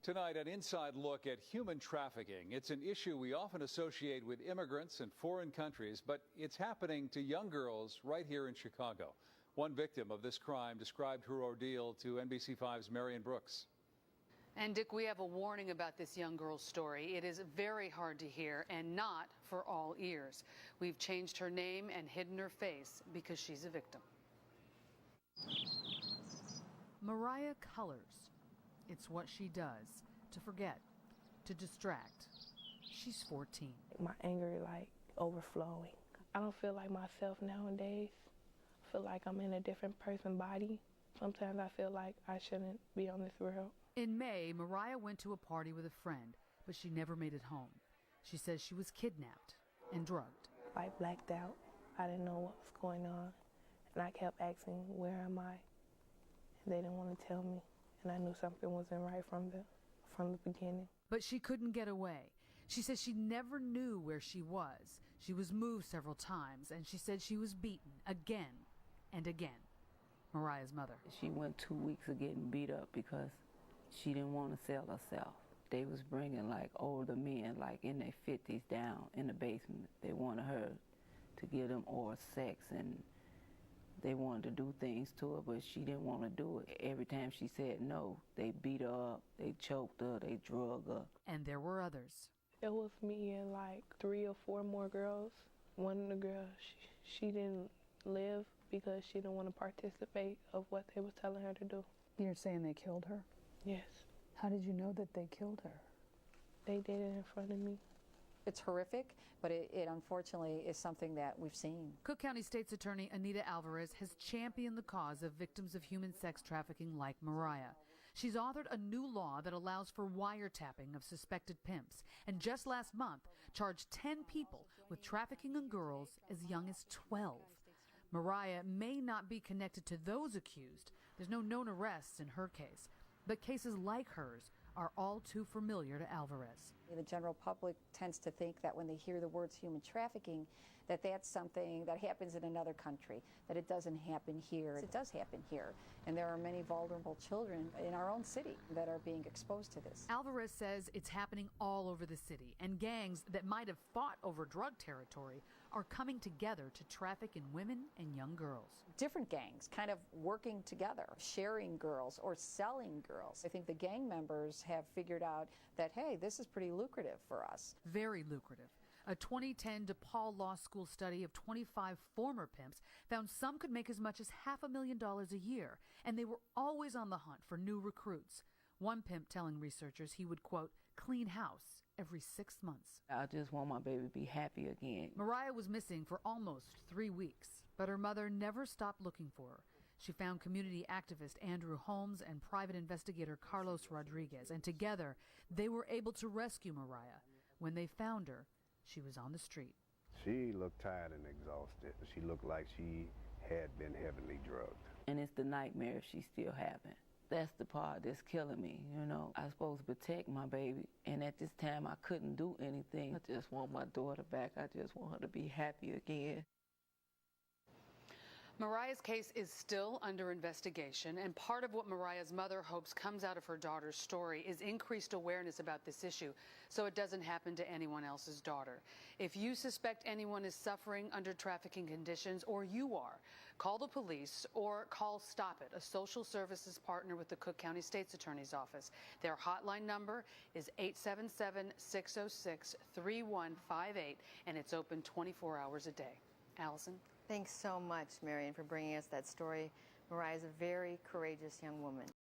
Tonight, an inside look at human trafficking. It's an issue we often associate with immigrants in foreign countries, but it's happening to young girls right here in Chicago. One victim of this crime described her ordeal to NBC5's Marion Brooks. And Dick, we have a warning about this young girl's story. It is very hard to hear and not for all ears. We've changed her name and hidden her face because she's a victim. Mariah colors. It's what she does to forget, to distract. She's 14. My anger is overflowing. I don't feel like myself nowadays. I feel like I'm in a different person's body. Sometimes I feel like I shouldn't be on this world. In May, Mariah went to a party with a friend, but she never made it home. She says she was kidnapped and drugged. I blacked out. I didn't know what was going on. And I kept asking, where am I? And they didn't want to tell me. And I knew something wasn't right from the beginning. But she couldn't get away. She says she never knew where she was. She was moved several times, and she said she was beaten again and again. Mariah's mother. She went 2 weeks of getting beat up because she didn't want to sell herself. They was bringing older men in their 50s down in the basement. They wanted her to give them oral sex, and they wanted to do things to her, but she didn't want to do it. Every time she said no, they beat her up, they choked her, they drugged her. And there were others. It was me and 3 or 4 more girls. One of the girls, she didn't live because she didn't want to participate of what they were telling her to do. You're saying they killed her? Yes. How did you know that they killed her? They did it in front of me. It's horrific, but it unfortunately is something that we've seen. Cook County State's Attorney Anita Alvarez has championed the cause of victims of human sex trafficking like Mariah. She's authored a new law that allows for wiretapping of suspected pimps, and just last month charged 10 people with trafficking in girls as young as 12. Mariah may not be connected to those accused. There's no known arrests in her case, but cases like hers are all too familiar to Alvarez. The general public tends to think that when they hear the words human trafficking, that that's something that happens in another country, that it doesn't happen here. It does happen here, and there are many vulnerable children in our own city that are being exposed to this. Alvarez says it's happening all over the city, and gangs that might have fought over drug territory are coming together to traffic in women and young girls. Different gangs kind of working together, sharing girls or selling girls. I think the gang members have figured out that, hey, this is pretty lucrative for us. Very lucrative. A 2010 DePaul Law School study of 25 former pimps found some could make as much as $500,000 a year, and they were always on the hunt for new recruits. One pimp telling researchers he would, quote, clean house every 6 months. I just want my baby to be happy again. Mariah was missing for almost 3 weeks, but her mother never stopped looking for her. She found community activist Andrew Holmes and private investigator Carlos Rodriguez, and together they were able to rescue Mariah. When they found her, she was on the street. She looked tired and exhausted. She looked like she had been heavily drugged. And it's the nightmare she's still having. That's the part that's killing me, you know. I was supposed to protect my baby, and at this time I couldn't do anything. I just want my daughter back. I just want her to be happy again. Mariah's case is still under investigation, and part of what Mariah's mother hopes comes out of her daughter's story is increased awareness about this issue so it doesn't happen to anyone else's daughter. If you suspect anyone is suffering under trafficking conditions, or you are, call the police or call Stop It, a social services partner with the Cook County State's Attorney's Office. Their hotline number is 877-606-3158, and it's open 24 hours a day. Allison? Thanks so much, Marion, for bringing us that story. Mariah is a very courageous young woman.